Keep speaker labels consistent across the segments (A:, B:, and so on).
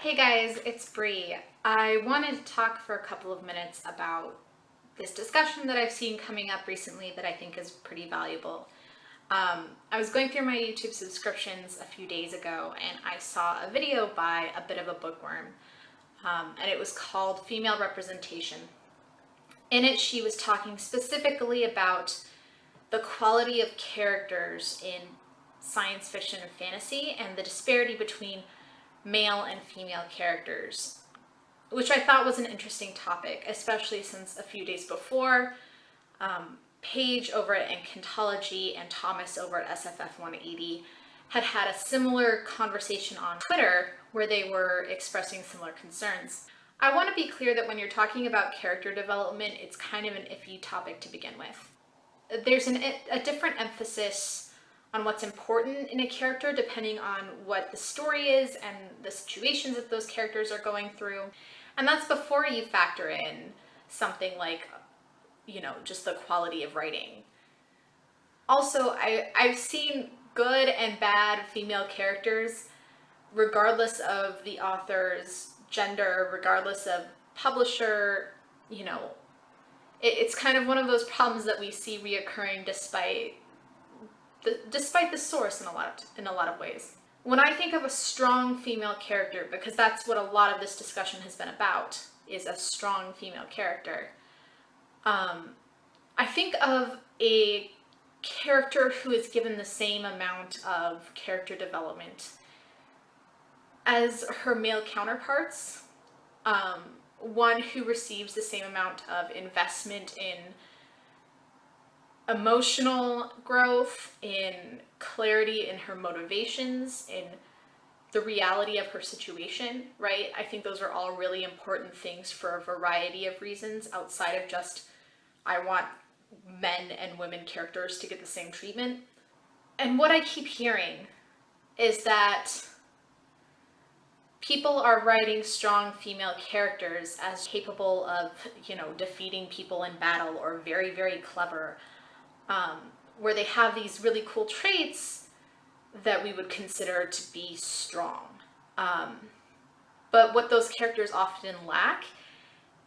A: Hey guys, it's Bree. I wanted to talk for a couple of minutes about this discussion that I've seen coming up recently that I think is pretty valuable. I was going through my YouTube subscriptions a few days ago and I saw a video by a bit of a bookworm, and it was called Female Representation. In it, she was talking specifically about the quality of characters in science fiction and fantasy and the disparity between male and female characters, which I thought was an interesting topic, especially since a few days before, Paige over at Encantology and Thomas over at SFF 180 had a similar conversation on Twitter where they were expressing similar concerns. I want to be clear that when you're talking about character development, it's kind of an iffy topic to begin with. There's a different emphasis on what's important in a character depending on what the story is and the situations that those characters are going through. And that's before you factor in something like, just the quality of writing. Also, I've seen good and bad female characters regardless of the author's gender, regardless of publisher. It's kind of one of those problems that we see reoccurring despite the source in a lot of ways. When I think of a strong female character, because that's what a lot of this discussion has been about, is a strong female character, I think of a character who is given the same amount of character development as her male counterparts, one who receives the same amount of investment in emotional growth, in clarity in her motivations, in the reality of her situation, right? I think those are all really important things for a variety of reasons outside of just, I want men and women characters to get the same treatment. And what I keep hearing is that people are writing strong female characters as capable of, defeating people in battle or very, very clever, where they have these really cool traits that we would consider to be strong. But what those characters often lack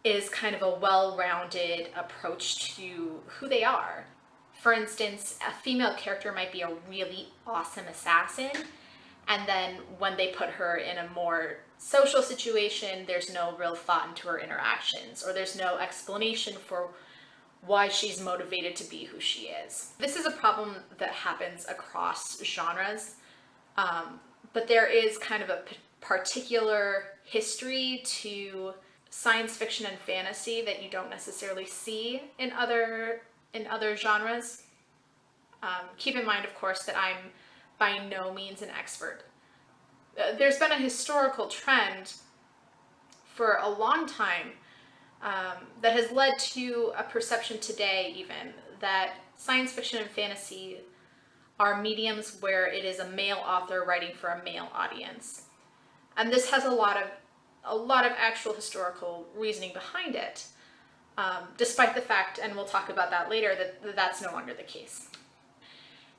A: is kind of a well-rounded approach to who they are. For instance, a female character might be a really awesome assassin, and then when they put her in a more social situation, there's no real thought into her interactions, or there's no explanation for why she's motivated to be who she is. This is a problem that happens across genres, but there is kind of a particular history to science fiction and fantasy that you don't necessarily see in other genres. Keep in mind, of course, that I'm by no means an expert. There's been a historical trend for a long time that has led to a perception today even that science fiction and fantasy are mediums where it is a male author writing for a male audience. And this has a lot of actual historical reasoning behind it, despite the fact, and we'll talk about that later, that that's no longer the case.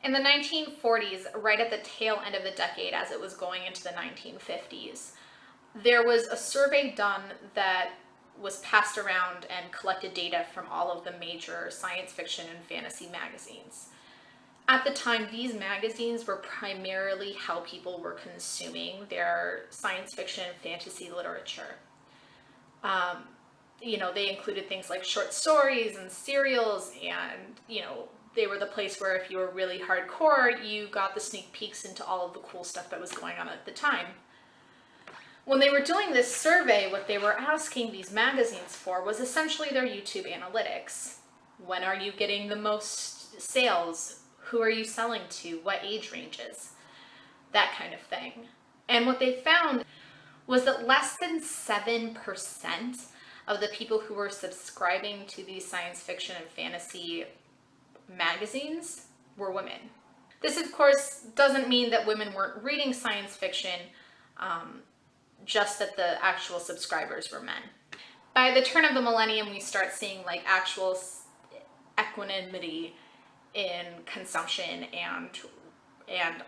A: In the 1940s, right at the tail end of the decade as it was going into the 1950s, there was a survey done that was passed around and collected data from all of the major science fiction and fantasy magazines. At the time, these magazines were primarily how people were consuming their science fiction and fantasy literature. They included things like short stories and serials, and, they were the place where if you were really hardcore, you got the sneak peeks into all of the cool stuff that was going on at the time. When they were doing this survey, what they were asking these magazines for was essentially their YouTube analytics. When are you getting the most sales? Who are you selling to? What age ranges? That kind of thing. And what they found was that less than 7% of the people who were subscribing to these science fiction and fantasy magazines were women. This, of course, doesn't mean that women weren't reading science fiction, just that the actual subscribers were men. By the turn of the millennium, we start seeing actual equanimity in consumption and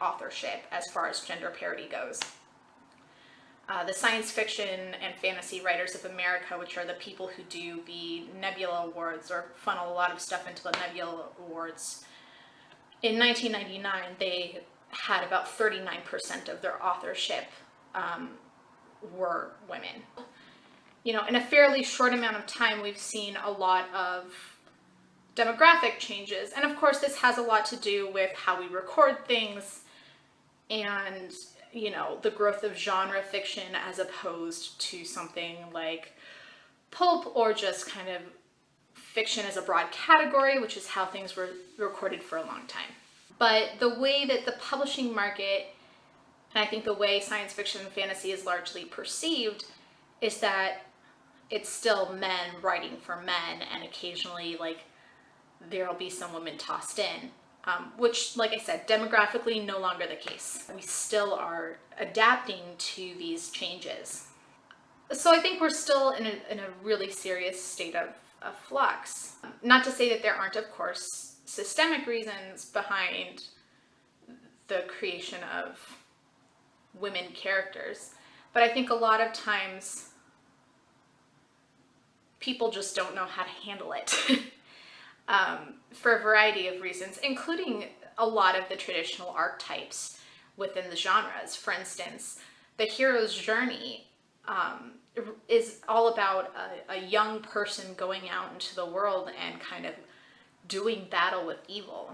A: authorship as far as gender parity goes. the Science Fiction and Fantasy Writers of America, which are the people who do the Nebula Awards or funnel a lot of stuff into the Nebula Awards. In 1999, they had about 39% of their authorship were women. You know, in a fairly short amount of time, we've seen a lot of demographic changes. And of course, this has a lot to do with how we record things and, you know, the growth of genre fiction as opposed to something like pulp or just kind of fiction as a broad category, which is how things were recorded for a long time. But the way that the publishing market, and I think the way science fiction and fantasy is largely perceived, is that it's still men writing for men, and occasionally, like, there'll be some women tossed in, which, like I said, demographically no longer the case. We still are adapting to these changes. So I think we're still in a really serious state of flux. Not to say that there aren't, of course, systemic reasons behind the creation of women characters, but I think a lot of times people just don't know how to handle it for a variety of reasons, including a lot of the traditional archetypes within the genres. For instance, the hero's journey is all about a young person going out into the world and kind of doing battle with evil.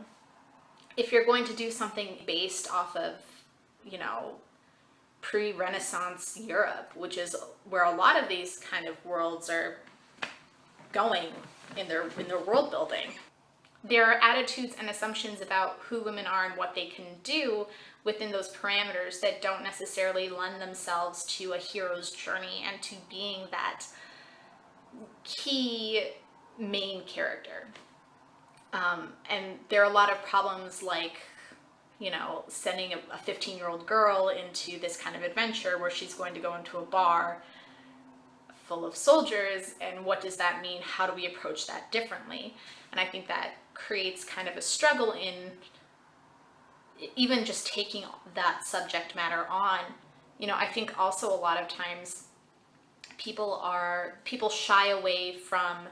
A: If you're going to do something based off of, you know, pre-Renaissance Europe, which is where a lot of these kind of worlds are going in their world building, there are attitudes and assumptions about who women are and what they can do within those parameters that don't necessarily lend themselves to a hero's journey and to being that key main character. And there are a lot of problems like, you know, sending a 15-year-old girl into this kind of adventure where she's going to go into a bar full of soldiers, and what does that mean? How do we approach that differently? And I think that creates kind of a struggle in even just taking that subject matter on. You know, I think also a lot of times people shy away from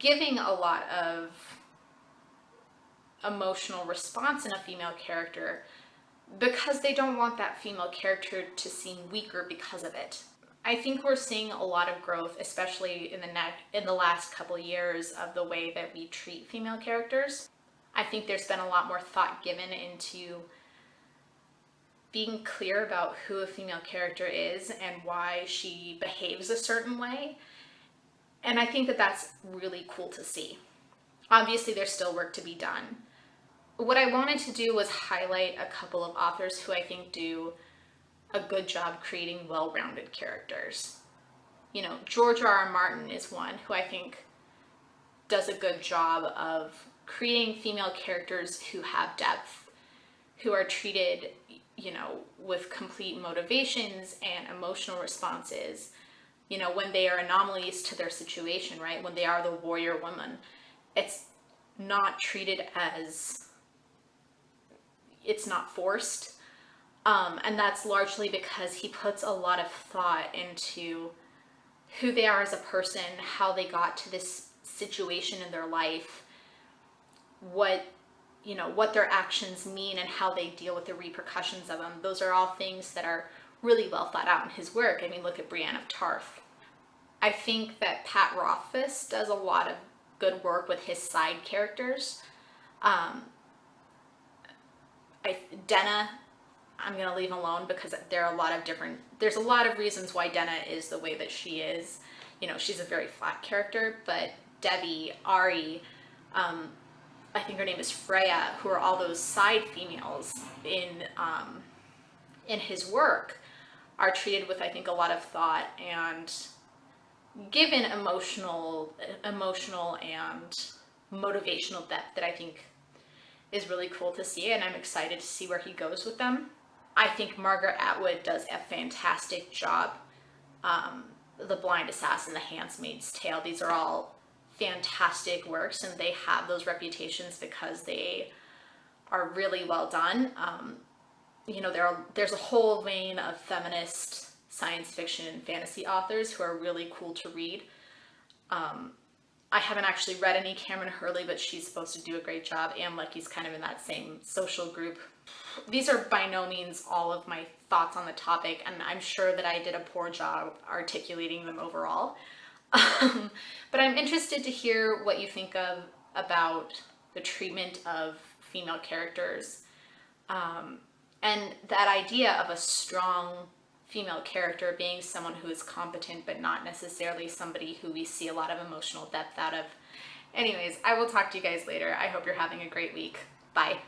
A: giving a lot of emotional response in a female character because they don't want that female character to seem weaker because of it. I think we're seeing a lot of growth, especially in the last couple of years, of the way that we treat female characters. I think there's been a lot more thought given into being clear about who a female character is and why she behaves a certain way. And I think that that's really cool to see. Obviously, there's still work to be done. What I wanted to do was highlight a couple of authors who I think do a good job creating well-rounded characters. You know, George R.R. Martin is one who I think does a good job of creating female characters who have depth, who are treated, you know, with complete motivations and emotional responses. You know, when they are anomalies to their situation, right? When they are the warrior woman, it's not treated as, it's not forced. And that's largely because he puts a lot of thought into who they are as a person, how they got to this situation in their life, what their actions mean and how they deal with the repercussions of them. Those are all things that are really well thought out in his work. I mean, look at Brienne of Tarth. I think that Pat Rothfuss does a lot of good work with his side characters. Denna, I'm going to leave alone because there's a lot of reasons why Denna is the way that she is. You know, she's a very flat character, but Debbie, Ari, I think her name is Freya, who are all those side females in his work, are treated with, I think, a lot of thought and given emotional and motivational depth that I think is really cool to see, and I'm excited to see where he goes with them. I think Margaret Atwood does a fantastic job. The Blind Assassin, The Handmaid's Tale, these are all fantastic works, and they have those reputations because they are really well done. there's a whole vein of feminist science fiction and fantasy authors who are really cool to read. I haven't actually read any Cameron Hurley, but she's supposed to do a great job. Anne Leckie's kind of in that same social group. These are by no means all of my thoughts on the topic, and I'm sure that I did a poor job articulating them overall. But I'm interested to hear what you think about the treatment of female characters, and that idea of a strong female character being someone who is competent but not necessarily somebody who we see a lot of emotional depth out of. Anyways, I will talk to you guys later. I hope you're having a great week. Bye.